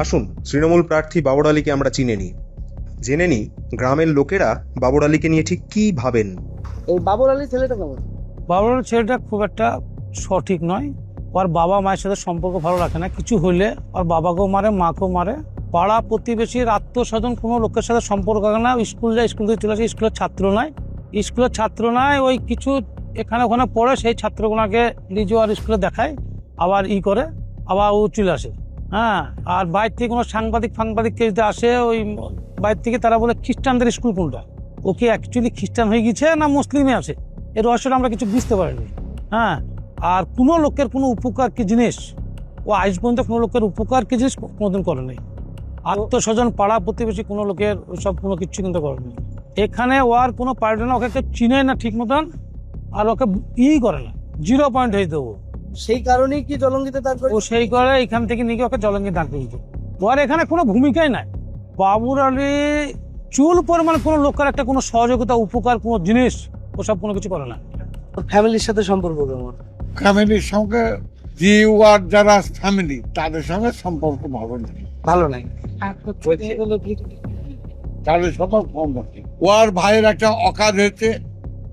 আসুন তৃণমূল প্রার্থী বাবর আলীকে আমরা চিনে নিই, জেনে নিই গ্রামের লোকেরা বাবর আলীকে নিয়ে ঠিক কী ভাবেন। এই বাবর আলী ছেলেটা কেমন? বাবরের ছেলেটা খুব একটা সঠিক নয়। ওর বাবা মায়ের সাথে সম্পর্ক ভালো রাখে না, কিছু হইলে ওর বাবাকেও মারে, মাকেও মারে। পাড়া প্রতিবেশীর আত্মস্বজন কোনো লোকের সাথে সম্পর্ক রাখে না। স্কুল যায়, স্কুল থেকে চলে আসে, স্কুলের ছাত্র নয়, ওই কিছু এখানে ওখানে পড়ে সেই ছাত্রগুলোকে নিজে আর স্কুলে দেখায়, আবার করে আবার ও চলে আসে। হ্যাঁ, আর বাইরে থেকে কোনো সাংবাদিক কেউ যদি আসে, ওই বাইরে থেকে তারা বলে খ্রিস্টানদের স্কুল কোনটা, ওকে অ্যাকচুয়ালি খ্রিস্টান হয়ে গেছে না মুসলিমে আছে, এর রহস্যটা আমরা কিছু বুঝতে পারিনি। হ্যাঁ, আর কোনো লোকের কোনো উপকার কি জিনিস ও আজ পর্যন্ত কোনো লোকের উপকার কি জিনিস কোনোদিন করে নেই। আত্মস্বজন, পাড়া প্রতিবেশী কোনো লোকের ওইসব কোনো কিছু কিন্তু করেনি। এখানে ওর কোনো পার্টি না, ওকে কেউ চিনে না ঠিক মতন, আর ওকে করে না, 0 পয়েন্ট হয়ে দেবো। সেই কারণেই কি জলঙ্গিতে দাঁড় করে? ও সেই করে এখান থেকে নিয়ে ওকে জলঙ্গি দাঁড় করে দিত। ওর এখানে কোনো ভূমিকাই নাই। বাবর আলী চুল পরিমাণ কোনো লোকের একটা কোনো সহযোগিতা, উপকার, কোনো জিনিস ওসব কোনো কিছু করে না। ফ্যামিলির সাথে সম্পর্ক কেমন? ফ্যামিলির সঙ্গে যে ওয়ার যারা ফ্যামিলি তাদের সঙ্গে সম্পর্ক ভালো নেই, ভালো নাই। তাদের সম্পর্ক নেই। ওয়ার ভাইয়ের একটা অকাজ হয়েছে,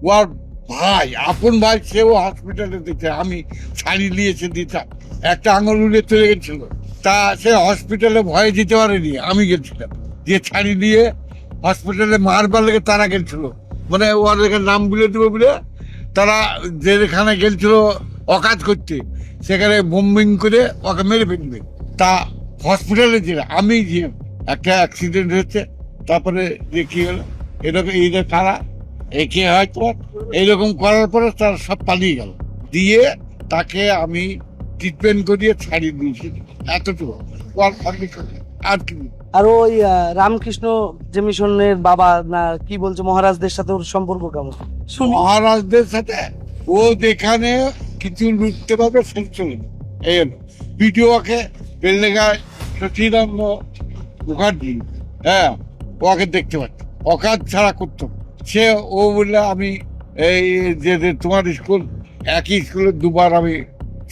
ওয়ার ভাই, আপন ভাই, সেও হসপিটালে দিতে, আমি শাড়ি নিয়েছে দিতাম, একটা আঙুল উড়ে চলে গেছিল, তা সে হসপিটালে ভয়ে যেতে পারেনি, আমি গেছিলাম, যে ছাড়ি নিয়ে হসপিটালে মারবার লেগে তারা গেছিল, মানে ওর নাম বলে দেবো বলে তারা যেখানে গেছিল অকাজ করতে, সেখানে বোম্বিং করে ওকে মেরে ফেলবে। তা হসপিটালে ছিল, আমি যে একটা অ্যাক্সিডেন্ট হয়েছে, তারপরে যে কি হলো, এরকম এইটা কারা একে হয়তো এইরকম করার পরে তারা সব পালিয়ে গেল, দিয়ে তাকে আমি ট্রিটমেন্ট করিয়ে ছাড়িয়ে দিয়েছি, এতটুকু আর কি। আর ওই রামকৃষ্ণ যে মিশনের বাবা না কি বলছে, মহারাজদের সাথে ওর সম্পর্ক কেমন শুনি? মহারাজদের সাথে ও যেখানে কিছু লুটতে পারবে সে চলে যাবে। এই হলো ভিডিওকে বেলডাঙ্গায় সচিদানন্দ মুখার্জি, হ্যাঁ, ওকে দেখতে পাচ্ছি, অকাজ ছাড়া করতো সে। ও বললে আমি এই যে তোমার স্কুল, একই স্কুলে দুবার আমি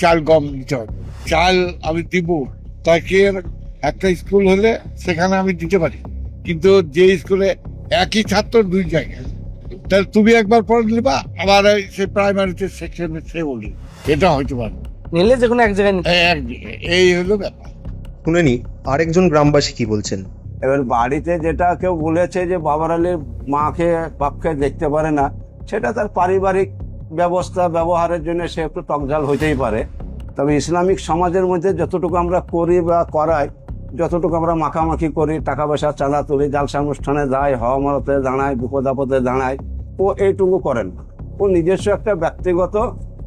চাল গম দিতে হবে, চাল আমি দিব, তাকে একটা স্কুল হলে সেখানে আমি দিতে পারি, কিন্তু যে স্কুলে একই ছাত্র 2 জায়গায়, তাহলে তুমি একবার পড়ে নিবা, আবার সে প্রাইমারিতে সেকশনে সে বলবে, এটা হইতে পারে নিলে যে কোনো এক জায়গায় এই হলো ব্যাপার। শুনে নিই আরেকজন গ্রামবাসী কি বলছেন। এবার বাড়িতে যেটা কেউ বলেছে যে বাবর আলীর মাকে বাপকে দেখতে পারে না, সেটা তার পারিবারিক ব্যবস্থা ব্যবহারের জন্য সে একটু টকঝাল হইতেই পারে। তবে ইসলামিক সমাজের মধ্যে যতটুকু আমরা করি বা করাই, যতটুকু আমরা মাখামাখি করি, টাকা পয়সা চাঁদা তুলি, জালসা অনুষ্ঠানে যাই, হওয়া মরতে দাঁড়ায়, বিপদ আপদে দাঁড়ায়, ও এইটুকু করেন না। ও নিজস্ব একটা ব্যক্তিগত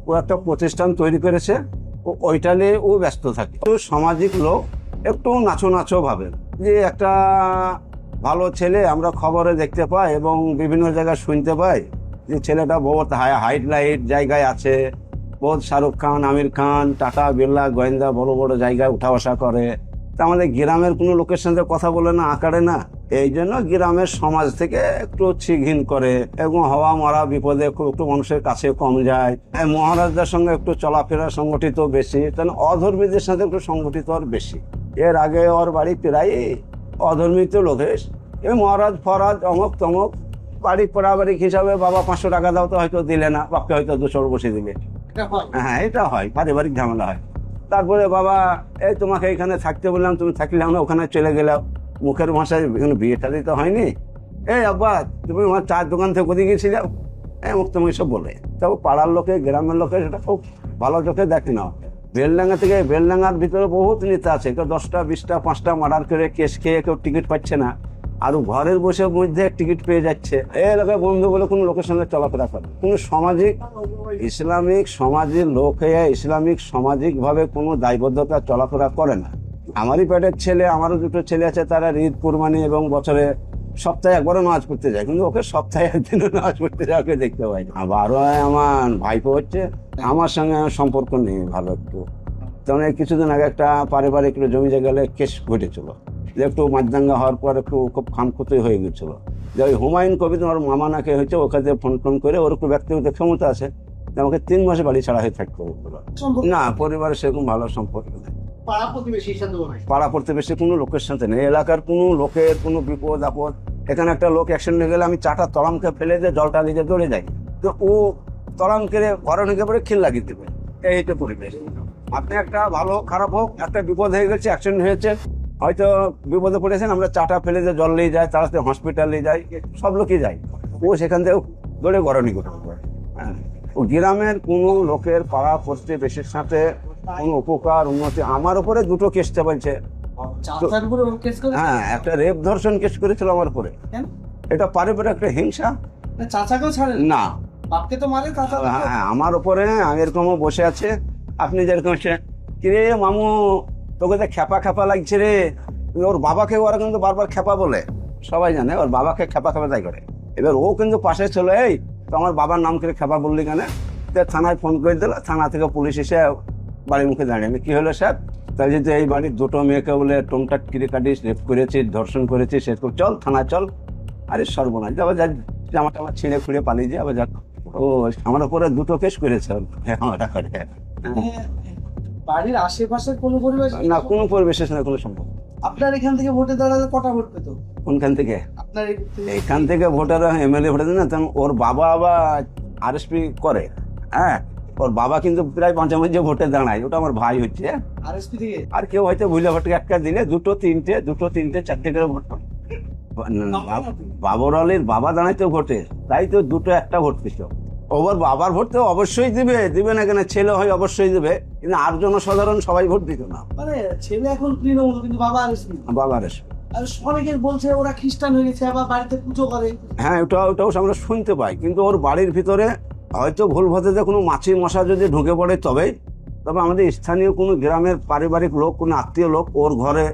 ও একটা প্রতিষ্ঠান তৈরি করেছে, ও ওইটা নিয়ে ও ব্যস্ত থাকে। তো সামাজিক লোক একটু নাচো নাচো ভাবেন যে একটা ভালো ছেলে আমরা খবরে দেখতে পাই এবং বিভিন্ন জায়গায় শুনতে পাই যে ছেলেটা বহুত হাইলাইট জায়গায় আছে, বহুত শাহরুখ খান, আমির খান, টাটা, বিড়লা, গোয়েন্দা বড় বড় জায়গায় উঠা বসা করে। তা আমাদের গ্রামের কোনো লোকের সঙ্গে কথা বলে না, আকারে না, এই জন্য গ্রামের সমাজ থেকে একটু ছিঘিন করে এবং হওয়া মরা বিপদে একটু মানুষের কাছে কম যায়। মহারাজদের সঙ্গে একটু চলাফেরা সংগঠিত বেশি, কারণ অধর্মীদের সাথে একটু সংগঠিত আর বেশি। এর আগে ওর বাড়ি প্রায় অধর্মিত লোকের, এই মহারাজ ফরাজ অমক তমক, বাড়ি পারিবারিক হিসাবে বাবা 500 টাকা দাও, তো হয়তো দিলে না, বাপকে হয়তো 200 বসে দিলে। হ্যাঁ, এটা হয়, পারিবারিক ঝামেলা হয়। তারপরে বাবা এই তোমাকে এখানে থাকতে বললাম, তুমি থাকলাম না, ওখানে চলে গেলাম, মুখের ভাষায় এখানে বিয়েটা দিতে হয়নি, এই আব্বা তুমি আমার চার দোকান থেকে কোথায় গিয়েছিলাম, মুখ তুমি সব বলে। তবে পাড়ার লোকে, গ্রামের লোকে সেটা খুব ভালো চোখে দেখে না। বেলডাঙ্গা থেকে, বেলডাঙ্গার ভিতরে বহুত নেতা আছে, কেউ 10টা 20টা 5টা মার্ডার করে কেস খেয়ে কেউ টিকিট পাচ্ছে না, আর ঘরের বসে মধ্যে টিকিট পেয়ে যাচ্ছে। এই এলাকায় বন্ধু বলে কোনো লোকের সঙ্গে চলাফেরা করে, কোনো সামাজিক ইসলামিক সমাজের লোক হয়ে ইসলামিক সামাজিকভাবে কোনো দায়বদ্ধতা চলাফেরা করে না। আমারই পেটের ছেলে, আমারও 2টো ছেলে আছে, তারা ঈদ, কুরবানি এবং বছরে সপ্তাহে একবারও নামাজ পড়তে যায়, কিন্তু ওকে সপ্তাহে একদিনও নামাজ পড়তে যায় ওকে দেখতে পাই না। আবারও আমার ভাইপো হচ্ছে, আমার সঙ্গে সম্পর্ক নেই ভালো একটু। তেমন কিছুদিন আগে একটা পারিবারিক জমি জায়গায় কেস ঘটেছিল, যে একটু মাঝদাঙ্গা হওয়ার পর একটু খুব খামখুতি হয়ে গেছিল, যে ওই হুমায়ুন কবির ওর মামা নাকি হয়েছে, ওখানে ফোন করে ওর একটু ব্যক্তিগত ক্ষমতা আছে, আমাকে 3 মাসে বাড়ি ছাড়া হয়ে থাকতে হবে। না, পরিবারের সেরকম ভালো সম্পর্ক নেই। পাড়া প্রতিবেশী কোনো লোকের সাথে নেই, এলাকার কোনো লোকের কোনো বিপদ আপদ। এখানে একটা লোক অ্যাক্সিডেন্ট হয়ে গেলে আমি চাটা তলামকে ফেলে দিয়ে জলটা দিকে দৌড়ে যাই, তো ও তলাম কেড়ে ঘরে ঢুকে পরে খিল লাগিয়ে দেবে। এইটা পরিবেশ। আপনি একটা ভালো খারাপ হোক, একটা বিপদ হয়ে গেছে, অ্যাক্সিডেন্ট হয়েছে, হয়তো বিপদে পড়েছেন, আমরা চাটা ফেলে দিয়ে জল নিয়ে যাই, তাড়াতাড়ি হসপিটালে যাই, সব লোকই যাই। ও সেখান থেকে দৌড়ে ঘরে নিয়ে করতে। হ্যাঁ, ও গ্রামের কোনো লোকের পাড়া প্রতিবেশীর সাথে কোনো উপকার উন্নতি। আমার উপরে দুটো কেস চাপাইছে। হ্যাঁ, একটা রেপ ধর্ষণ কেস করেছিল আমার উপরে। এটা পারিবারিক একটা হিংসা। চাচাকেও ছাড়েন না, বাপকে তো মারে, চাচা হ্যাঁ, আমার উপরে এরকমও বসে আছে। আপনি যেরকম কিরে মামু তোকে তো খেপা খেপা লাগছে রে, ওর বাবাকে ওরা কিন্তু বারবার খেপা বলে, সবাই জানে ওর বাবাকে খেপা খেপা তাই করে। এবার ও কিন্তু পাশে ছিল, এই তো আমার বাবার নাম করে খেপা বললি কেন? থানায় ফোন করে দিল, থানা থেকে পুলিশ এসে বাড়ির মুখে দাঁড়িয়ে, আমি কি হলো স্যার? তাই যদি এই বাড়ির দুটো মেয়েকে বলে টোমটাট কিরে কাটিস, রেপ করেছিস, ধর্ষণ করেছিস, সেরকম চল থানায় চল। আরে সর্বনাশ, আবার যা জামা টামা ছিঁড়ে খুঁড়ে পালিয়ে যায় আবার যাক। ও আমার উপরে দুটো কেস করেছে বাড়ির আশেপাশের কোনো পরিবেশ না, কোনো পরিবেশের সঙ্গে কোনো সম্পর্ক। আপনার এখান থেকে ভোটে দাঁড়ালে কটা ভোট পেত? কোনখান থেকে? আপনার এখান থেকে ভোটাররা এমএলএ ভোটে দেন না, তখন ওর বাবা আবার আরএসপি করে। হ্যাঁ, ওর বাবা কিন্তু প্রায় মাঝামাঝি ভোটে দাঁড়ায়, ওটা আমার ভাই হচ্ছে। আরএসপি থেকে আর কেউ হয়তো ভুলে ভোটে একটা দিনে দুটো তিনটে চারটে করে ভোট পায়। বাবর আলীর বাবা দাঁড়াইতো ভোটে, তাই তো দুটো একটা ভোট পেত। ওর বাবার ভোট তো অবশ্যই দিবে না কেন, ছেলে হয় অবশ্যই দিবে, কিন্তু আর জনসাধারণ সবাই ভোট দিত না। মানে ছেলে এখন তৃণমূল, কিন্তু বাবা আরএসপি। বাবা আরএসপি। আর অনেকের বলছে ওরা খ্রিস্টান হয়ে গেছে, আবার বাড়িতে পুজো করে। হ্যাঁ, ওটাও আমরা শুনতে পাই, কিন্তু ওর বাড়ির ভিতরে হয়তো ভুল ভেতে কোনো মাছি মশা যদি ঢুকে পড়ে তবে আমাদের স্থানীয় কোনো গ্রামের পারিবারিক লোক, কোনো আত্মীয় লোক ওর ঘরে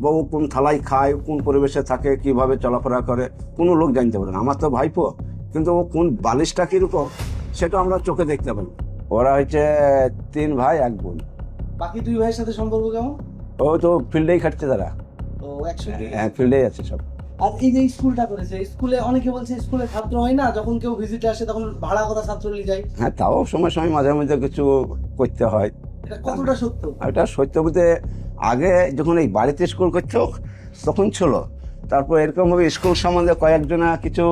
বউ কোন থালায় খায়, কোন পরিবেশে থাকে, কিভাবে চলাফেরা করে, কোনো লোক জানতে পারে না। আমার তো ভাইপো, কিন্তু ও কোন বালিশটা কিরকম সেটা আমরা চোখে দেখতে পাই। ওরা হচ্ছে 3 ভাই 1 বোন। বাকি 2 ভাইয়ের সাথে সম্পর্ক কেমন? ও তো ফিল্ডেই খাটছে তারা। ও একসাথে? হ্যাঁ, ফিল্ডেই আছে সব। আর এই যে স্কুলটা করেছে, স্কুলে অনেকে বলছে স্কুলে ছাত্র হয় না, যখন কেউ ভিজিটে আসে তখন ভাড়া করা ছাত্র নিয়ে যায়। হ্যাঁ, তাও সময় মাঝে মাঝে কিছু করতে হয়। এটা কতটা সত্য? এটা সত্য বলতে, আগে যখন এই বাড়িতে স্কুল করতো তখন ছিল, তারপর এরকম ভাবে স্কুল সম্বন্ধে কয়েকজনা কিছু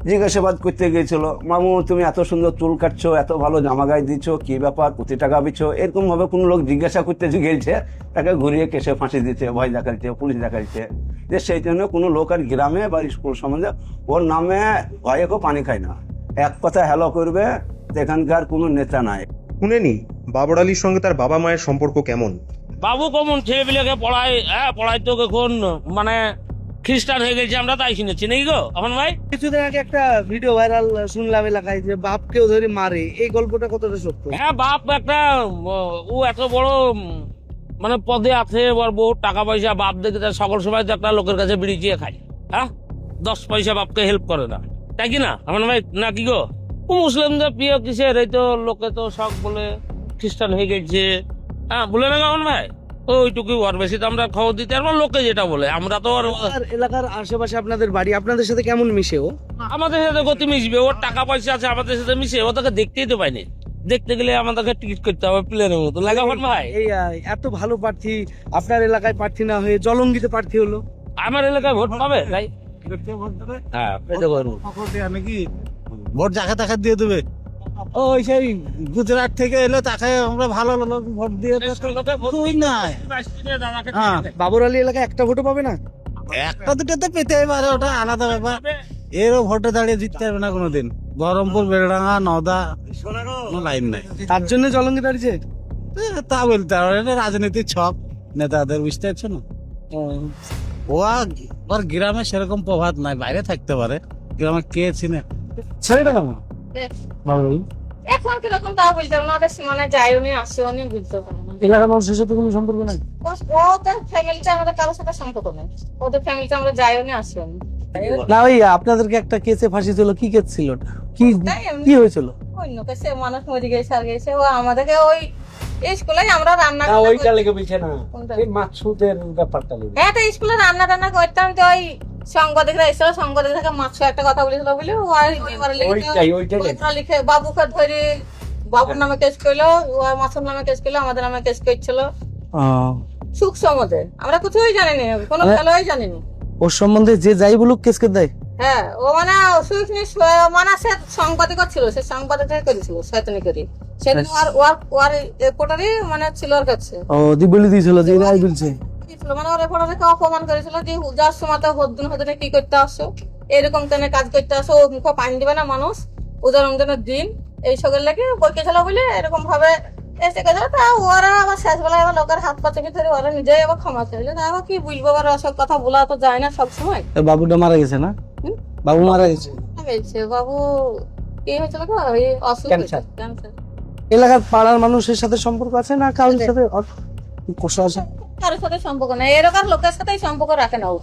জিজ্ঞাসাবাদ করতে গিয়েছিল, মামু তুমি এত সুন্দর চুল কাটছো, এত ভালো জামা গায়ে দিচ্ছ, কি ব্যাপার, কোটি টাকা বিছো, এরকম ভাবে কোনো লোক জিজ্ঞাসা করতে গিয়েছে, তাকে ঘুরিয়ে কেসে ফাঁসি দিচ্ছে, ভয় দেখাচ্ছে, পুলিশ দেখাচ্ছে। যে সেই জন্য কোনো লোক আর গ্রামে বা স্কুল সম্বন্ধে ওর নামে ভয়ে কেউ পানি খায় না, এক কথা হ্যালো করবে। এখানকার কোনো নেতা নাই। শুনেনি বাবর আলীর সঙ্গে তার বাবা মায়ের সম্পর্ক কেমন? বাবু কেমন ছেলেপিলেকে পড়ায়, পড়াই তো এখন মানে খ্রিস্টান হয়ে গেছে, আমরা তাই শুনেছি নাকি গো এখন ভাই? কিছুদিন আগে একটা ভিডিও ভাইরাল শুনলাম এলাকায়, যে বাপকেও ধরে মারে, এই গল্পটা কতটা সত্য? হ্যাঁ, বাপ একটা ও এত বড় মানে পদে আছে, ওর বহুত টাকা পয়সা, বাপ দেখে তার সকল সময় তো একটা লোকের কাছে বিড়ি চেয়ে খায়। হ্যাঁ, 10 পয়সা বাপকে হেল্প করে না, তাই কি না আমার ভাই? না কি গো? ও মুসলিমদের প্রিয় কিসের, এই তো লোকে তো শখ বলে খ্রিস্টান হয়ে গেছে। হ্যাঁ, বলে না কেমন ভাই? ওইটুকু, ওর বেশি তো আমরা খবর দিতে পারবো, লোকে যেটা বলে আমরা তো। আর এলাকার আশেপাশে আপনাদের বাড়ি, আপনাদের সাথে কেমন মিশে ও? আমাদের সাথে গতি মিশবে, ওর টাকা পয়সা আছে, আমাদের সাথে মিশে, ও তাকে দেখতেই তো পাইনি। দেখতে গেলে আমাদেরকে টিকিট করতে হবে প্লেনের মতো, লাগে ভাই? এই এত ভালো প্রার্থী আপনার এলাকায় প্রার্থী না হয়ে জলঙ্গিতে প্রার্থী হলো, আমার এলাকায় ভোট পাবে ভাই? হ্যাঁ, ভোট যাকে তাকে দিয়ে দেবে। ওই সেই গুজরাট থেকে এলো, তাকে আমরা ভালো লোক ভোট দিয়ে হ্যাঁ, বাবর আলী এলাকায় একটা ভোটও পাবে না। একটা দুটো তো পেতেই পারে, ওটা আলাদা ব্যাপার। এরও ভোটে দাঁড়িয়ে জিততে পারবে না কোনোদিন। বহরমপুর, বেলডাঙ্গা, নওদা কোনো লাইন নাই, তার জন্য জলঙ্গি দাঁড়িয়েছে। তা বলতে পারবে, এটা রাজনীতির ছক নেতাদের, বুঝতে পারছো না? ওর গ্রামে সেরকম প্রভাব নাই, বাইরে থাকতে পারে, গ্রামে কে চিনে। ছেলেটা কেমন? এখন কিরকম তা বলতে পারবো না, ওদের সীমানায় যাইও নি আসেও নি, বুঝতে পারবো না। এলাকার মানুষের সাথে কোনো সম্পর্ক নাই। ওদের ফ্যামিলিতে আমাদের কারোর সাথে সম্পর্ক নেই, ওদের ফ্যামিলিতে আমরা যাইও নি আসেও নি। না ওই আপনাদেরকে একটা কেসে ফাঁসি ছিল, কি কেস ছিল? কি কি হয়েছিল? অন্য কাছে মানুষ মরে গেছে আর গেছে, ও আমাদেরকে ওই স্কুলে আমরা রান্না ওইটা লেগে বলছে না, এই মাছুদের ব্যাপারটা লেগে। হ্যাঁ, তো স্কুলে রান্না টান্না করতাম, তো ওই সাংবাদিকরা এসে সাংবাদিক থেকে মাছ একটা কথা বলেছিল বলে লিখে বাবুকে ধরে বাবুর নামে কেস করলো, মাছের নামে কেস করলো, আমাদের নামে কেস করছিল। সুখ সম্বন্ধে আমরা কোথাও জানিনি, কোনো খেলোই জানিনি। ওর সম্বন্ধে যে যাই বলুক কেসকে দেয়। হ্যাঁ, ও মানে সুখ মানে সে সাংবাদিক ছিল, সে সাংবাদিকতা করেছিল শয়তানি করে। সেদিন ওর রিপোর্টারই মানে ছিল ওর কাছে। ও দি বলে দিয়েছিল যে রাই বলছে মানে ওর রিপোর্টারকে অপমান করেছিল যে যার সময় তো হদ্দুন হতে কি করতে আসছো, এরকম তেনে কাজ করতে আসো, ও মুখে পানি দিবে না মানুষ, ওদের রমজানের দিন এই সকল লাগে বইকে ছিল বলে এরকম ভাবে এসে গেছে। তা ওরা আবার শেষ বেলায় আবার লোকের হাত পা চেপে ধরে ওরা নিজেই আবার ক্ষমা চাইলে। তা আবার কি বলবো, আবার ওসব কথা বলা তো যায় না সবসময়। বাবুটা মারা গেছে না? বাবু মারা গেছে। বলছে বাবু কি হয়েছিল গো, ওই অসুখ ক্যান্সার। ক্যান্সার। এলাকার পাড়ার মানুষের সাথে সম্পর্ক আছে না কারোর সাথে? কষ্ট আছে? কারোর সাথে সম্পর্ক নেই, এরকম লোকের সাথে সম্পর্ক রাখে না ও।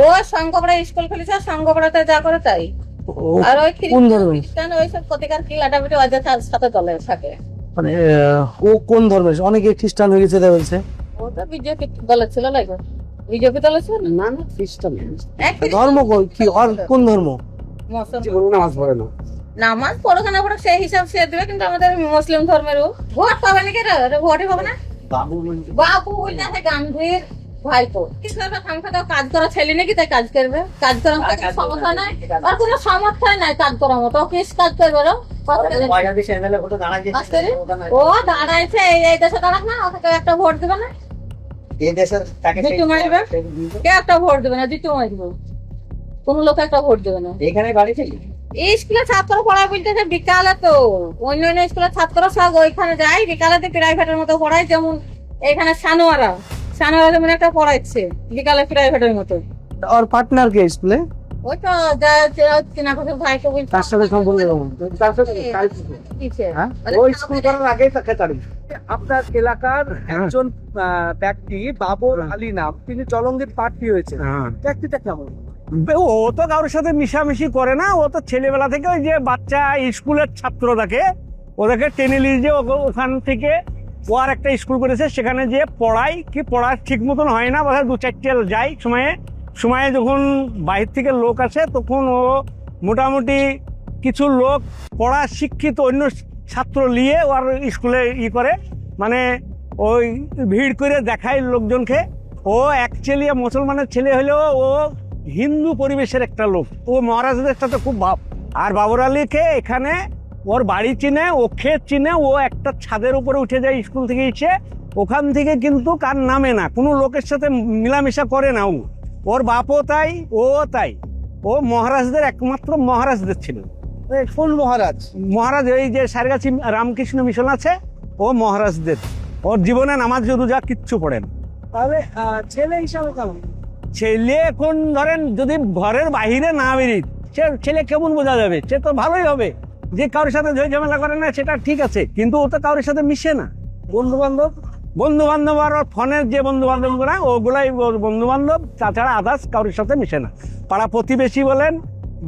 ও সংঘপড়া স্কুল খুলেছে, সংঘপড়াতে যা করে তাই। আর ওই কোন ধর্মের? খ্রিস্টান ওইসব প্রতিকার কি লাটাপিটি ওদের সাথে দলে থাকে। মানে ও কোন ধর্মের? অনেকে খ্রিস্টান হয়ে গেছে তাই বলছে। ও তো বিজেপি দলে ছিল, লাগে বিজেপি দলে ছিল না, না খ্রিস্টান। ধর্ম কি? আর কোন ধর্ম? নামাজ পড়ে না, নামাজ পড়ুক না পড়ুক সেই হিসাব সে দেবে, কিন্তু আমাদের মুসলিম ধর্মের ও ভোট পাবে নাকি? ভোটই পাবে না। বাবু বলছে গান্ধীর ভাই তো কি করবে, সংসদে কাজ করা ছেলে নাকি, তাই কাজ করবে। কাজ করার সমস্যা নাই, আর কোনো সমস্যা নাই কাজ করার মতো। কি কাজ করবে ও? ও দাঁড়াইছে এই দেশে, দাঁড়াক না, ওকে একটা ভোট দেবে না, জিতু মারবে। কে একটা ভোট দেবে না, জিতু মারবে। কোন লোক একটা ভোট দেবে না। এখানে বাড়ি থেকে এই স্কুলে ছাত্র পড়ায় বলতেছে বিকালে, তো অন্য অন্য স্কুলের ছাত্র সব ওইখানে যায়, বিকালেতে প্রাইভেটের মতো পড়ায়। যেমন এখানে সানোয়ারা যেমন একটা পড়াইছে বিকালে প্রাইভেটের মতো। আর পার্টনার কে স্কুলে? ওই তো চেনা কথা ভাইকে বলছে। তার সাথে সম্পর্ক কেমন? তার সাথে ওই স্কুল করার আগেই তাকে তাড়ি। আপনার এলাকার একজন ব্যক্তি বাবর আলী নাম, তিনি চলঙ্গির প্রার্থী হয়েছে, ব্যক্তিটা কেমন? ও তো কারোর সাথে মিশামিশি করে না, ও তো ছেলেবেলা থেকে ওই যে বাচ্চা স্কুলের ছাত্র থাকে ওদেরকে টেনে নিয়ে যে ওখান থেকে ও আর একটা স্কুল করেছে, সেখানে যে পড়াই কি পড়া ঠিক মতন হয় না, বোধহয় 2-4টে যায় সময়ে যখন বাইরে থেকে লোক আসে তখন ও মোটামুটি কিছু লোক পড়া শিক্ষিত অন্য ছাত্র নিয়ে ওর স্কুলে করে, মানে ওই ভিড় করে দেখায় লোকজনকে। ও অ্যাকচুয়ালি মুসলমানের ছেলে হলেও ও হিন্দু পরিবেশের একটা লোক। ও মহারাজদের সাথে খুব ভাব। আর বাবর আলীকে এখানে ওর বাড়ি চিনে, ওকে চিনে, ও একটা ছাদের উপরে উঠে যায় স্কুল থেকে এসে, ওখান থেকে কিন্তু কার নামে না, কোনো লোকের সাথে মিলামেশা করে না। ওর বাপও তাই, ও তাই। ও মহারাজদের একমাত্র মহারাজদের ছিল। কোন মহারাজ? মহারাজ এই যে সারগাছি রামকৃষ্ণ মিশন আছে, ও মহারাজদের। ওর জীবনে নামাজ রোজা কিচ্ছু পড়েন। তাহলে ছেলে হিসাবে কেমন? ছেলে এখন ধরেন যদি ঘরের বাহিরে না বেরিয়ে সে ছেলে কেমন বোঝা যাবে? সে তো ভালোই হবে, যে কারোর সাথে ঝামেলা করে না সেটা ঠিক আছে, কিন্তু ও তো কারোর সাথে মিশে না। বন্ধু বান্ধব আর ওর ফোনের যে বন্ধু বান্ধব গুলা ওগুলাই ওর বন্ধু বান্ধব, তাছাড়া আদার্স কারোর সাথে মিশে না। পাড়া প্রতিবেশী বলেন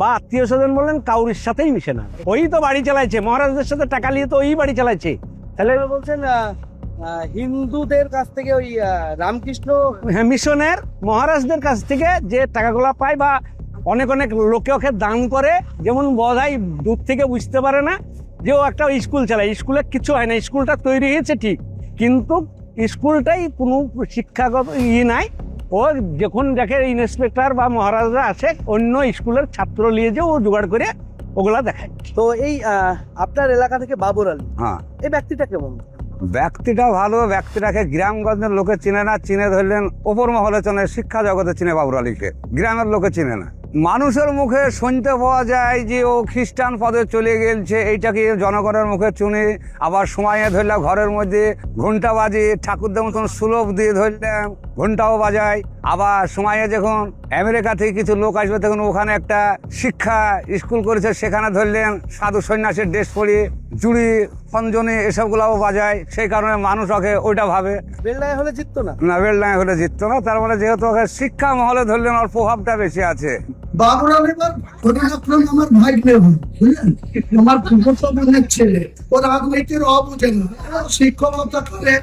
বা আত্মীয় স্বজন বলেন, কারোর সাথেই মিশে না। ওই তো বাড়ি চালাইছে, মহারাজদের সাথে টাকা নিয়ে তো ওই বাড়ি চালাইছে। তাহলে বলছেন হিন্দুদের কাছ থেকে ওই রামকৃষ্ণ মিশনের মহারাজদের কাছ থেকে যে টাকাগুলা পায় বা অনেক লোকে ওকে দান করে, যেমন বোধহয় দূর থেকে বুঝতে পারে না যে ও একটা স্কুল চালায়। স্কুলে কিছু হয় না, স্কুলটা তৈরি হয়েছে ঠিক, কিন্তু স্কুলটাই কোনো শিক্ষাগত নাই। ও যখন দেখে ইন্সপেক্টর বা মহারাজরা আসে, অন্য স্কুলের ছাত্র নিয়ে যে ও জোগাড় করে ওগুলা দেখায়। তো এই আপনার এলাকা থেকে বাবর আলী, হ্যাঁ, এই ব্যক্তিটা কেমন? ব্যক্তিটা ভালো। ব্যক্তিটাকে গ্রামগঞ্জের লোকে চিনে না, চিনে ধরলেন ওপর মহলে চেনে, শিক্ষা জগতে চিনে বাবর আলীকে, গ্রামের লোকে চিনে না। মানুষের মুখে শুনতে পাওয়া যায় যে ও খ্রিস্টান পদে চলে গেছে, এইটাকে জনগণের মুখে শুনি। আবার সময়ে ধরলে ঘরের মধ্যে ঘন্টা বাজে, ঠাকুরদের মতন সুলভ দিয়ে ধরলাম ঘন্টাও বাজায়। আবার সময়ে যখন আমেরিকা থেকে কিছু লোক আসবে তখন ওখানে একটা শিক্ষা স্কুল করেছে, সেখানে ধরলেন সাধু সন্ন্যাসের ড্রেস পরিয়ে জুড়ি খঞ্জনি এসবগুলাও বাজায়। সেই কারণে মানুষ ওকে ওইটা ভাবে বেলডাঙায় হলে জিততো না, বেলডাঙায় হলে জিততো না। তার মানে যেহেতু ওকে শিক্ষা মহলে ধরলেন ওর প্রভাবটা বেশি আছে। বাবর আলী আমার ভাই বুঝলেন, আমার বোনের ছেলে, ও রাজনীতির অবুঝে না, শিক্ষকতা করে,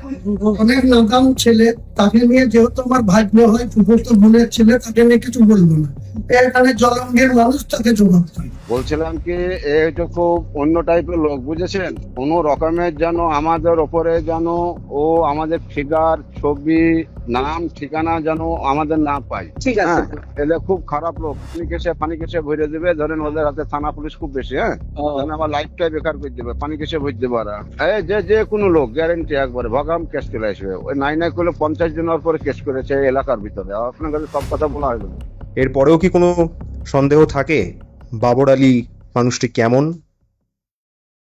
অনেক নাদাম ছেলে। তাকে নিয়ে যেহেতু আমার ভাই হয়, ফুফতো বোনের ছেলে, তাকে নিয়ে কিছু বলবো না। এখানে জলঙ্গির মানুষ তাকে জবাব দেয়। বলছিলাম কি এটা খুব অন্য টাইপের লোক, বুঝেছেন? কোনো রকমের যেন আমাদের ওপরে যেন ও আমাদের ফিগার, ছবি, নাম, ঠিকানা যেন আমাদের না পাই। ঠিক আছে। এলে খুব খারাপ লোক, পানি কেসে ভরে দেবে। ধরেন ওদের হাতে থানা পুলিশ খুব বেশি, হ্যাঁ, ধরেন আমার লাইফটাই বেকার করে দেবে, পানি কেসে ভরে দেবে। ওরা যে কোনো লোক গ্যারেন্টি একবারে ভগাম কেস চলে আসবে। ওই নাই করলে 50 জনের পরে কেস করেছে এই এলাকার ভিতরে। আপনার কাছে সব কথা বলা হলো। এরপরেও কি কোনো সন্দেহ থাকে বাবর আলী মানুষটি কেমন?